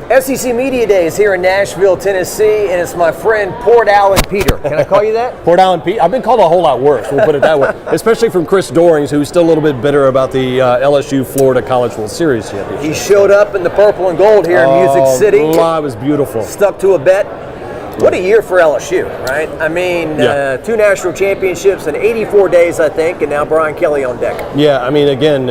SEC Media Days here in Nashville, Tennessee, and it's my friend Port Allen Peter. Can I call you that? Port Allen Pete. I've been called a whole lot worse, we'll put it that way. Especially from Chris Dorings, who's still a little bit bitter about the LSU Florida College World Series championship. He showed up in the purple and gold here in Music City. Oh, it was beautiful. Stuck to a bet. What a year for LSU, right? I mean, 2 national championships in 84 days, I think, and now Brian Kelly on deck. Yeah, I mean, again,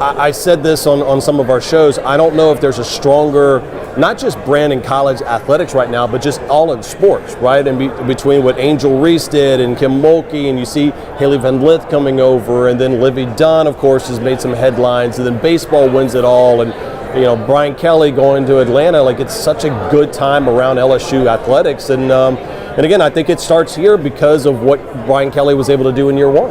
I said this on some of our shows. I don't know if there's a stronger, not just brand in college athletics right now, but just all in sports, right? And between what Angel Reese did and Kim Mulkey, and you see Haley Van Lith coming over, and then Livy Dunn, of course, has made some headlines, and then baseball wins it all, and you know, Brian Kelly going to Atlanta, like it's such a good time around LSU athletics. And again, I think it starts here because of what Brian Kelly was able to do in year one.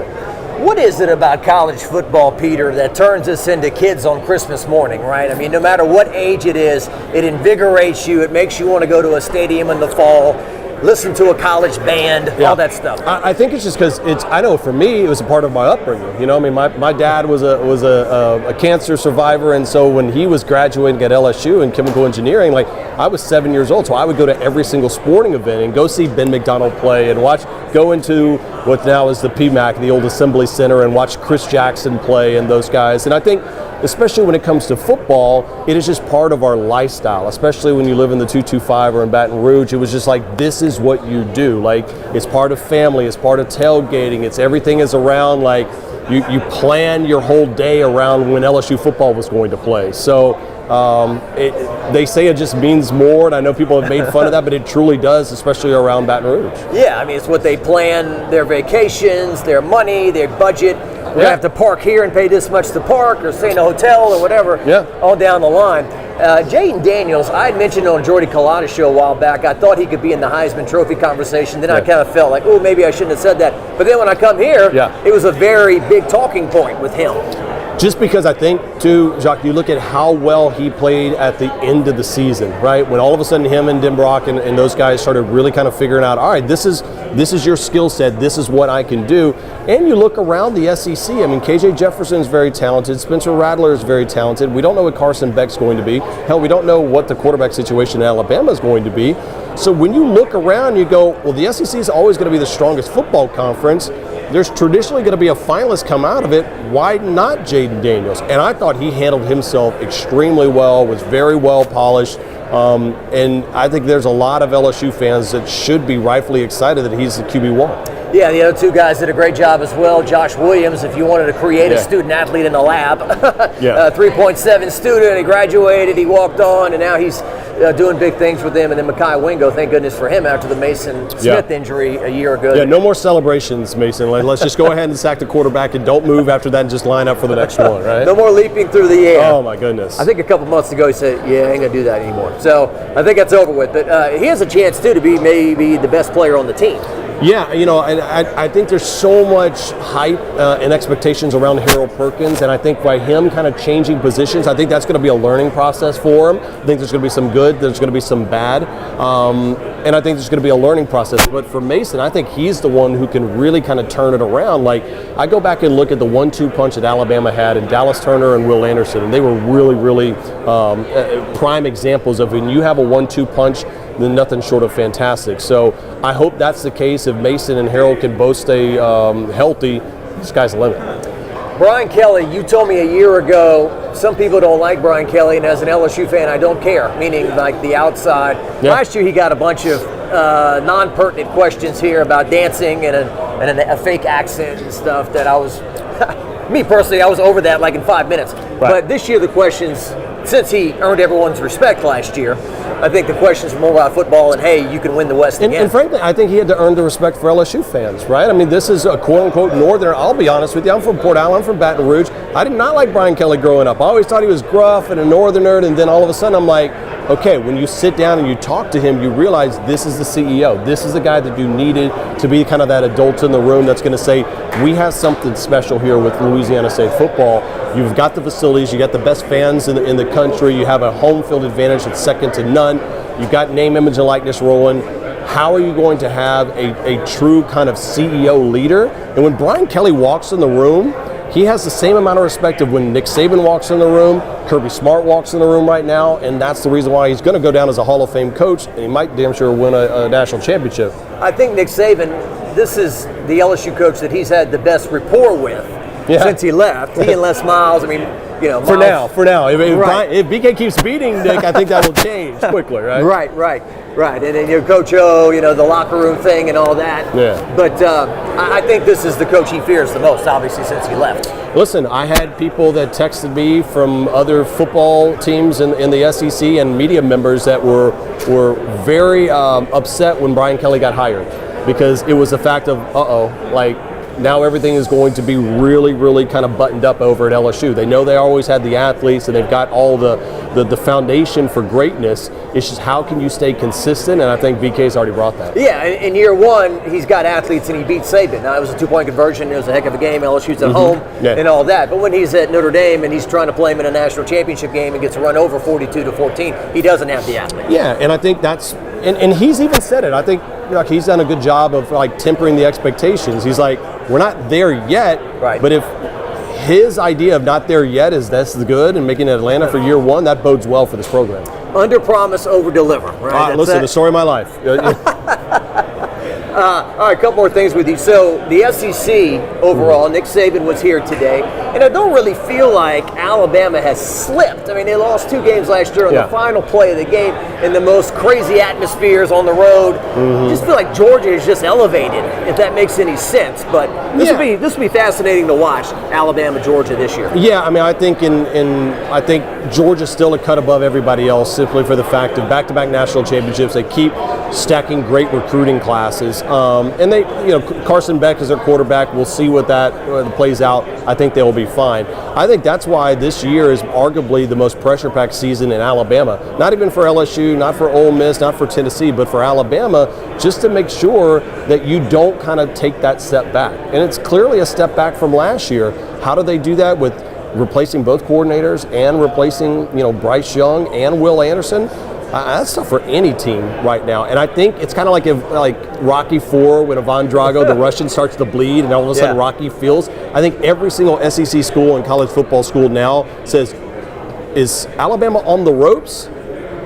What is it about college football, Peter, that turns us into kids on Christmas morning, right? I mean, no matter what age it is, it invigorates you. It makes you want to go to a stadium in the fall, listen to a college band, all that stuff. I think it's just because I know for me, it was a part of my upbringing. You know, I mean, my dad was a cancer survivor, and so when he was graduating at LSU in chemical engineering, like I was 7 years old, so I would go to every single sporting event and go see Ben McDonald play and go into what now is the PMAC, the old Assembly Center, and watch Chris Jackson play and those guys. And I think, especially when it comes to football, it is just part of our lifestyle, especially when you live in the 225 or in Baton Rouge. It was just like, this is what you do. Like, it's part of family, it's part of tailgating, it's everything is around, like, you plan your whole day around when LSU football was going to play. So they say it just means more, and I know people have made fun of that, but it truly does, especially around Baton Rouge. Yeah, I mean, it's what they plan, their vacations, their money, their budget. We're going to have to park here and pay this much to park or stay in a hotel or whatever, all down the line. Jaden Daniels, I had mentioned on Jordy Culotta's show a while back, I thought he could be in the Heisman Trophy conversation. Then I kind of felt like, oh, maybe I shouldn't have said that. But then when I come here, it was a very big talking point with him. Just because I think, too, Jacques, you look at how well he played at the end of the season, right? When all of a sudden him and Denbrock and those guys started really kind of figuring out, all right, this is your skill set, this is what I can do. And you look around the SEC, I mean, KJ Jefferson is very talented, Spencer Rattler is very talented. We don't know what Carson Beck's going to be. Hell, we don't know what the quarterback situation in Alabama is going to be. So when you look around, you go, well, the SEC is always going to be the strongest football conference. There's traditionally going to be a finalist come out of it. Why not Jaden Daniels? And I thought he handled himself extremely well, was very well polished. And I think there's a lot of LSU fans that should be rightfully excited that he's the QB1. Yeah, the other two guys did a great job as well. Josh Williams, if you wanted to create a student athlete in the lab, 3.7 student, he graduated, he walked on, and now he's doing big things with them. And then Mekhi Wingo, thank goodness for him after the Mason Smith injury a year ago. Yeah, no more celebrations, Mason. Let's just go ahead and sack the quarterback and don't move after that and just line up for the next one, right? No more leaping through the air. Oh, my goodness. I think a couple months ago he said, yeah, I ain't going to do that anymore. So I think that's over with. But he has a chance, too, to be maybe the best player on the team. Yeah, you know, I think there's so much hype and expectations around Harold Perkins, and I think by him kind of changing positions, I think that's going to be a learning process for him. I think there's going to be some good, there's going to be some bad, and I think there's going to be a learning process. But for Mason, I think he's the one who can really kind of turn it around. Like, I go back and look at the 1-2 punch that Alabama had in Dallas Turner and Will Anderson, and they were really, really prime examples of when you have a 1-2 punch, then nothing short of fantastic. So I hope that's the case. If Mason and Harold can both stay healthy, the sky's the limit. Brian Kelly, you told me a year ago, some people don't like Brian Kelly, and as an LSU fan, I don't care, meaning like the outside. Last year he got a bunch of non-pertinent questions here about dancing and a fake accent and stuff that I was, me personally, I was over that like in 5 minutes. Right. But this year the questions, since he earned everyone's respect last year, I think the questions are more about football and, hey, you can win the West again. And frankly, I think he had to earn the respect for LSU fans, right? I mean, this is a quote-unquote northerner. I'll be honest with you. I'm from Port Allen. I'm from Baton Rouge. I did not like Brian Kelly growing up. I always thought he was gruff and a northerner, and then all of a sudden I'm like, okay, when you sit down and you talk to him, you realize this is the CEO. This is the guy that you needed to be kind of that adult in the room that's going to say, we have something special here with Louisiana State football. You've got the facilities. You got the best fans in the country. You have a home field advantage that's second to none. You've got name, image, and likeness rolling. How are you going to have a true kind of CEO leader? And when Brian Kelly walks in the room, he has the same amount of respect of when Nick Saban walks in the room, Kirby Smart walks in the room right now, and that's the reason why he's going to go down as a Hall of Fame coach, and he might damn sure win a national championship. I think Nick Saban, this is the LSU coach that he's had the best rapport with since he left. He and Les Miles, I mean, Miles. For now. If BK keeps beating Nick, I think that will change quickly, right? Right. And then Coach O, the locker room thing and all that. Yeah. But I think this is the coach he fears the most, obviously, since he left. Listen, I had people that texted me from other football teams in the SEC and media members that were very upset when Brian Kelly got hired, because it was the fact of, now everything is going to be really, really kind of buttoned up over at LSU. They know they always had the athletes and they've got all the foundation for greatness. It's just how can you stay consistent, and I think BK's already brought that. Yeah, in year one, he's got athletes and he beat Saban. Now, it was a 2-point conversion. It was a heck of a game. LSU's at home and all that. But when he's at Notre Dame and he's trying to play him in a national championship game and gets run over 42-14, he doesn't have the athletes. Yeah, and I think that's, and he's even said it. I think he's done a good job of tempering the expectations. He's like, we're not there yet, right? But if his idea of not there yet is that's the good and making it Atlanta for year one, that bodes well for this program. Under promise, over deliver. Right? Listen, the story of my life. All right, a couple more things with you. So the SEC overall, Nick Saban was here today, and I don't really feel like Alabama has slipped. I mean, they lost 2 games last year on the final play of the game in the most crazy atmospheres on the road. I just feel like Georgia is just elevated, if that makes any sense. But this will be fascinating to watch, Alabama, Georgia this year. Yeah, I mean, I think I think Georgia's still a cut above everybody else simply for the fact of back-to-back national championships. They keep stacking great recruiting classes. And they, Carson Beck is their quarterback. We'll see what that plays out. I think they will be fine. I think that's why this year is arguably the most pressure-packed season in Alabama. Not even for LSU, not for Ole Miss, not for Tennessee, but for Alabama, just to make sure that you don't kind of take that step back. And it's clearly a step back from last year. How do they do that with replacing both coordinators and replacing, Bryce Young and Will Anderson? That's tough for any team right now, and I think it's kind of like Rocky IV when Ivan Drago, the Russian, starts to bleed, and all of a sudden Rocky feels. I think every single SEC school and college football school now says, "Is Alabama on the ropes?"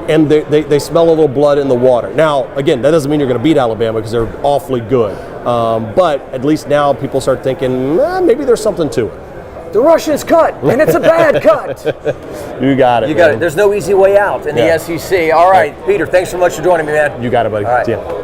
And they smell a little blood in the water. Now, again, that doesn't mean you're going to beat Alabama because they're awfully good, but at least now people start thinking maybe there's something to it. The Russians cut, and it's a bad cut. You got it. You got it. There's no easy way out in the SEC. All right, Peter, thanks so much for joining me, man. You got it, buddy. All right. See ya.